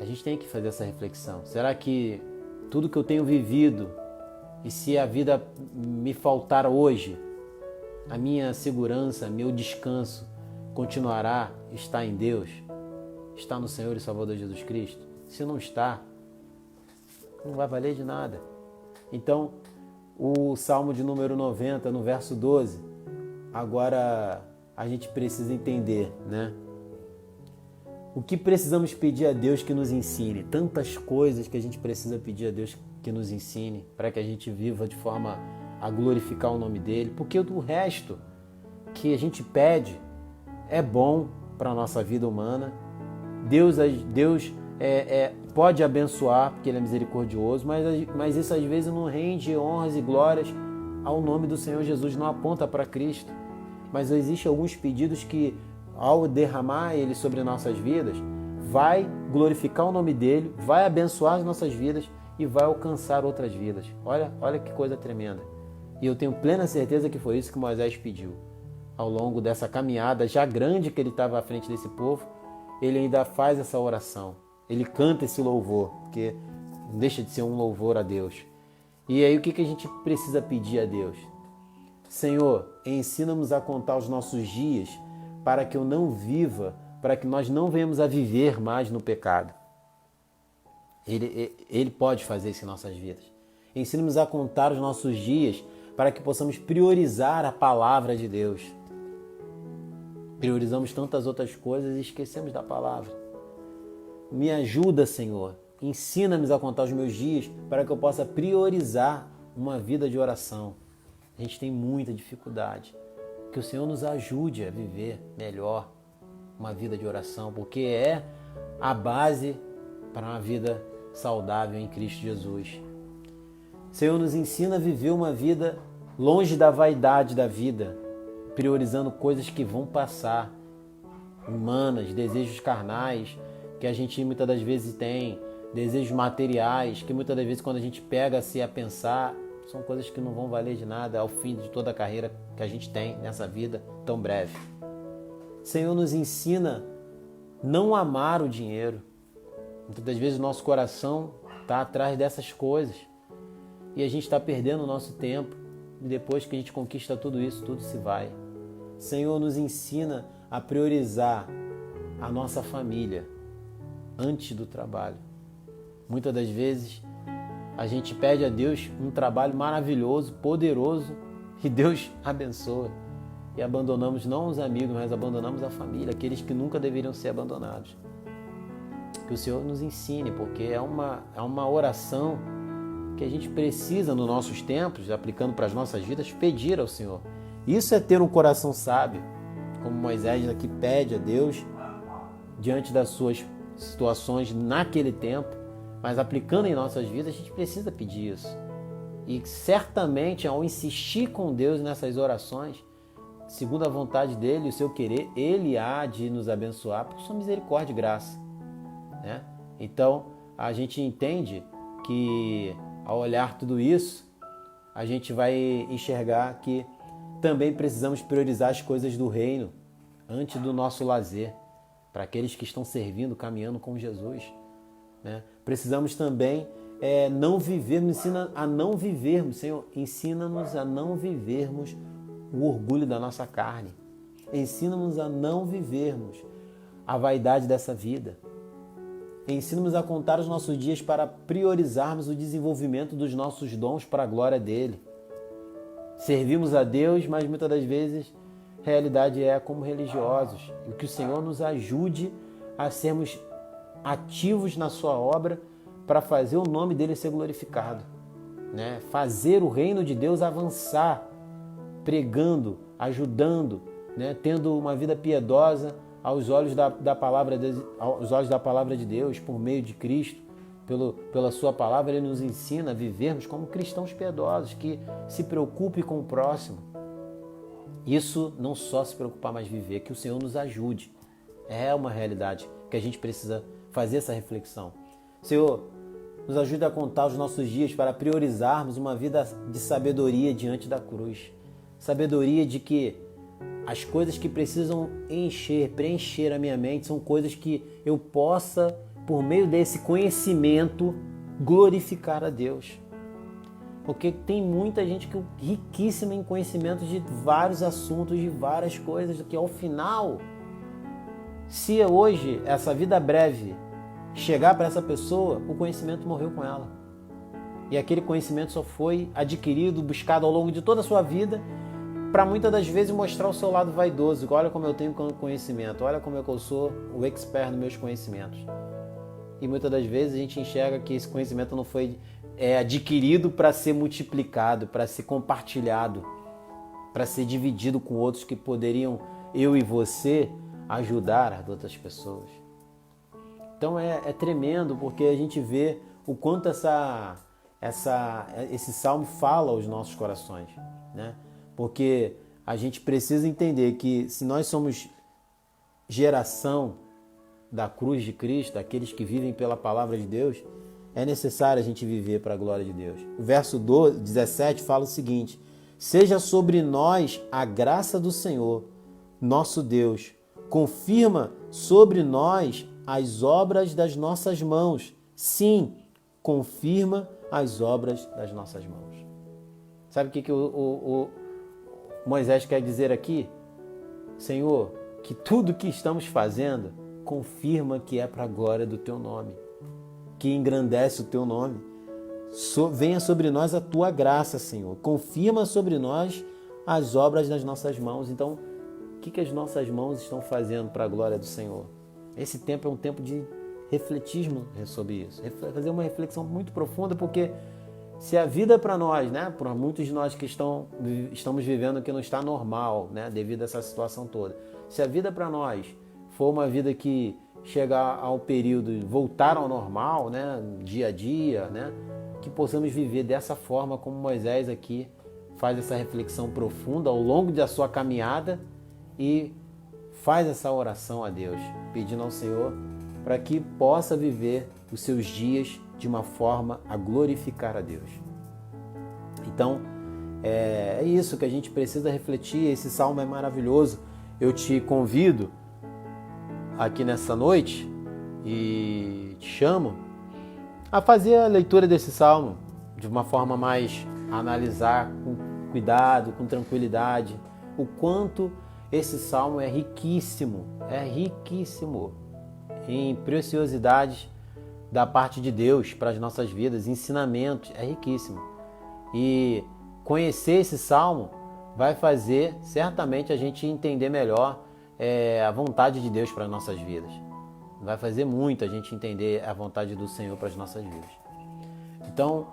A: A gente tem que fazer essa reflexão. Será que tudo que eu tenho vivido, e se a vida me faltar hoje, a minha segurança, meu descanso continuará estar em Deus? Está no Senhor e Salvador Jesus Cristo? Se não está, não vai valer de nada. Então, o Salmo de número 90, no verso 12, agora a gente precisa entender, né? O que precisamos pedir a Deus que nos ensine? Tantas coisas que a gente precisa pedir a Deus que nos ensine, para que a gente viva de forma a glorificar o nome dEle, porque o resto que a gente pede é bom para a nossa vida humana. Deus pode abençoar, porque Ele é misericordioso, mas isso às vezes não rende honras e glórias ao nome do Senhor Jesus, não aponta para Cristo. Mas existem alguns pedidos que, ao derramar Ele sobre nossas vidas, vai glorificar o nome dEle, vai abençoar as nossas vidas e vai alcançar outras vidas. Olha que coisa tremenda. E eu tenho plena certeza que foi isso que Moisés pediu. Ao longo dessa caminhada já grande que ele estava à frente desse povo, ele ainda faz essa oração. Ele canta esse louvor, porque não deixa de ser um louvor a Deus. E aí o que a gente precisa pedir a Deus? Senhor, ensina-nos a contar os nossos dias para que eu não viva, para que nós não venhamos a viver mais no pecado. Ele pode fazer isso em nossas vidas. Ensina-nos a contar os nossos dias para que possamos priorizar a palavra de Deus. Priorizamos tantas outras coisas e esquecemos da palavra. Me ajuda, Senhor. Ensina-me a contar os meus dias para que eu possa priorizar uma vida de oração. A gente tem muita dificuldade. Que o Senhor nos ajude a viver melhor uma vida de oração, porque é a base para uma vida saudável em Cristo Jesus. Senhor, nos ensina a viver uma vida longe da vaidade da vida, priorizando coisas que vão passar, humanas, desejos carnais, que a gente muitas das vezes tem, desejos materiais, que muitas das vezes quando a gente pega-se a pensar, são coisas que não vão valer de nada ao fim de toda a carreira que a gente tem nessa vida tão breve. Senhor, nos ensina não amar o dinheiro. Muitas das vezes o nosso coração está atrás dessas coisas e a gente está perdendo o nosso tempo e depois que a gente conquista tudo isso, tudo se vai. Senhor, nos ensina a priorizar a nossa família antes do trabalho. Muitas das vezes a gente pede a Deus um trabalho maravilhoso, poderoso, e Deus abençoa. E abandonamos não os amigos, mas abandonamos a família, aqueles que nunca deveriam ser abandonados. Que o Senhor nos ensine, porque é uma oração que a gente precisa nos nossos tempos, aplicando para as nossas vidas, pedir ao Senhor. Isso é ter um coração sábio, como Moisés aqui pede a Deus diante das suas situações naquele tempo, mas aplicando em nossas vidas, a gente precisa pedir isso. E certamente, ao insistir com Deus nessas orações, segundo a vontade dele e o seu querer, ele há de nos abençoar por sua misericórdia e graça, né? Então, a gente entende que, ao olhar tudo isso, a gente vai enxergar que também precisamos priorizar as coisas do reino antes do nosso lazer, para aqueles que estão servindo, caminhando com Jesus, né? Precisamos também não vivermos, ensina a não vivermos, Senhor, ensina-nos a não vivermos o orgulho da nossa carne. Ensina-nos a não vivermos a vaidade dessa vida. Ensina-nos a contar os nossos dias para priorizarmos o desenvolvimento dos nossos dons para a glória dele. Servimos a Deus, mas muitas das vezes a realidade é como religiosos. E que o Senhor nos ajude a sermos ativos na sua obra para fazer o nome dele ser glorificado, né? Fazer o reino de Deus avançar, pregando, ajudando, né? Tendo uma vida piedosa aos olhos da palavra de Deus, por meio de Cristo, pela sua palavra. Ele nos ensina a vivermos como cristãos piedosos, que se preocupem com o próximo. Isso não só se preocupar, mas viver, que o Senhor nos ajude. É uma realidade que a gente precisa fazer essa reflexão. Senhor, nos ajude a contar os nossos dias para priorizarmos uma vida de sabedoria diante da cruz. Sabedoria de que as coisas que precisam preencher a minha mente são coisas que eu possa, por meio desse conhecimento, glorificar a Deus. Porque tem muita gente que riquíssima em conhecimento de vários assuntos, de várias coisas, que ao final, se hoje essa vida breve chegar para essa pessoa, o conhecimento morreu com ela. E aquele conhecimento só foi adquirido, buscado ao longo de toda a sua vida, para muitas das vezes mostrar o seu lado vaidoso. Olha como eu tenho conhecimento, olha como eu sou o expert nos meus conhecimentos. E muitas das vezes a gente enxerga que esse conhecimento não foi adquirido para ser multiplicado, para ser compartilhado, para ser dividido com outros que poderiam, eu e você, ajudar as outras pessoas. Então é tremendo, porque a gente vê o quanto esse salmo fala aos nossos corações, né? Porque a gente precisa entender que se nós somos geração da cruz de Cristo, aqueles que vivem pela palavra de Deus, é necessário a gente viver para a glória de Deus. O verso 17 fala o seguinte: seja sobre nós a graça do Senhor, nosso Deus, confirma sobre nós as obras das nossas mãos. Sim, confirma as obras das nossas mãos. Sabe o que o Moisés quer dizer aqui? Senhor, que tudo que estamos fazendo confirma que é para a glória do Teu nome, que engrandece o Teu nome. Venha sobre nós a Tua graça, Senhor. Confirma sobre nós as obras das nossas mãos. Então, o que as nossas mãos estão fazendo para a glória do Senhor? Esse tempo é um tempo de refletismo sobre isso. Fazer uma reflexão muito profunda, porque se a vida para nós, né, para muitos de nós que estamos vivendo que não está normal, né, devido a essa situação toda, se a vida para nós for uma vida que chegar ao período de voltar ao normal, né, dia a dia, né, que possamos viver dessa forma como Moisés aqui faz essa reflexão profunda ao longo da sua caminhada e faz essa oração a Deus, pedindo ao Senhor para que possa viver os seus dias de uma forma a glorificar a Deus. Então, é isso que a gente precisa refletir. Esse salmo é maravilhoso. Eu te convido aqui nessa noite e te chamo a fazer a leitura desse salmo de uma forma mais a analisar com cuidado, com tranquilidade, o quanto esse salmo é riquíssimo em preciosidades da parte de Deus para as nossas vidas, ensinamentos, é riquíssimo. E conhecer esse salmo vai fazer certamente a gente entender melhor a vontade de Deus para as nossas vidas. Vai fazer muito a gente entender a vontade do Senhor para as nossas vidas. Então,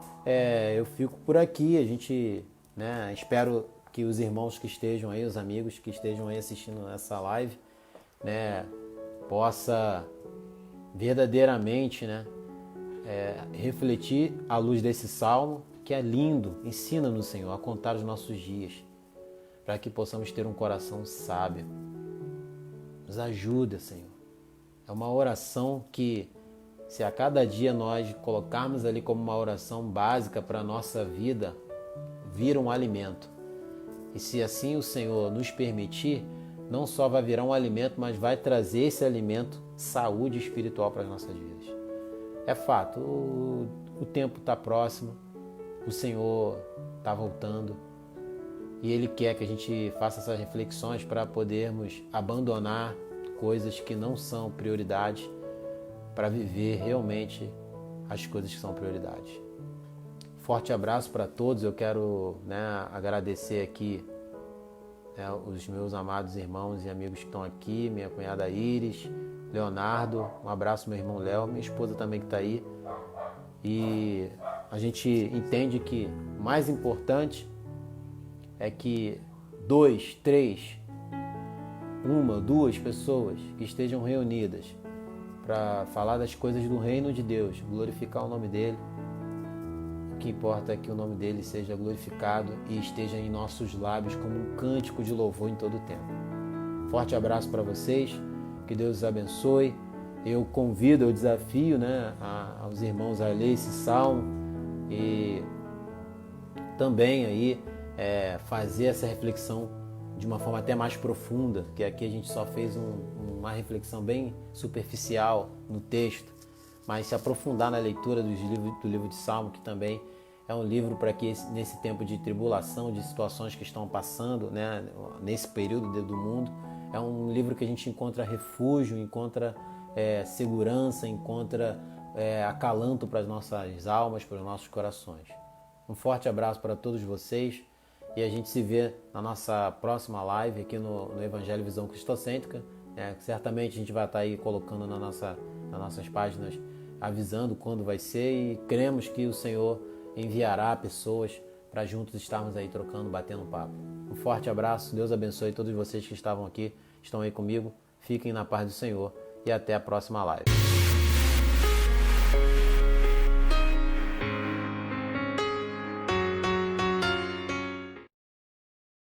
A: eu fico por aqui. A gente, espero que os irmãos que estejam aí, os amigos que estejam aí assistindo essa live, possa verdadeiramente, refletir à luz desse salmo, que é lindo. Ensina-nos, Senhor, a contar os nossos dias, para que possamos ter um coração sábio. Nos ajuda, Senhor. É uma oração que, se a cada dia nós colocarmos ali como uma oração básica para a nossa vida, vira um alimento. E se assim o Senhor nos permitir, não só vai virar um alimento, mas vai trazer esse alimento, saúde espiritual para as nossas vidas. É fato, o tempo está próximo, o Senhor está voltando e Ele quer que a gente faça essas reflexões para podermos abandonar coisas que não são prioridade para viver realmente as coisas que são prioridade. Forte abraço para todos. Eu quero agradecer aqui os meus amados irmãos e amigos que estão aqui, minha cunhada Iris, Leonardo, um abraço meu irmão Léo, minha esposa também que está aí. E a gente entende que o mais importante é que 2, 3, 1, 2 pessoas que estejam reunidas para falar das coisas do reino de Deus, glorificar o nome dele. O que importa é que o nome dele seja glorificado e esteja em nossos lábios como um cântico de louvor em todo o tempo. Forte abraço para vocês, que Deus os abençoe. Eu convido, eu desafio aos irmãos a ler esse salmo e também aí fazer essa reflexão de uma forma até mais profunda, que aqui a gente só fez uma reflexão bem superficial no texto, mas se aprofundar na leitura do livro de Salmo, que também é um livro para que nesse tempo de tribulação, de situações que estão passando, nesse período do mundo, é um livro que a gente encontra refúgio, encontra segurança, encontra acalanto para as nossas almas, para os nossos corações. Um forte abraço para todos vocês e a gente se vê na nossa próxima live aqui no Evangelho Visão Cristocêntrica. Certamente a gente vai estar aí colocando nas nossas páginas, avisando quando vai ser, e cremos que o Senhor enviará pessoas para juntos estarmos aí trocando, batendo papo. Um forte abraço, Deus abençoe todos vocês que estavam aqui, estão aí comigo. Fiquem na paz do Senhor e até a próxima live.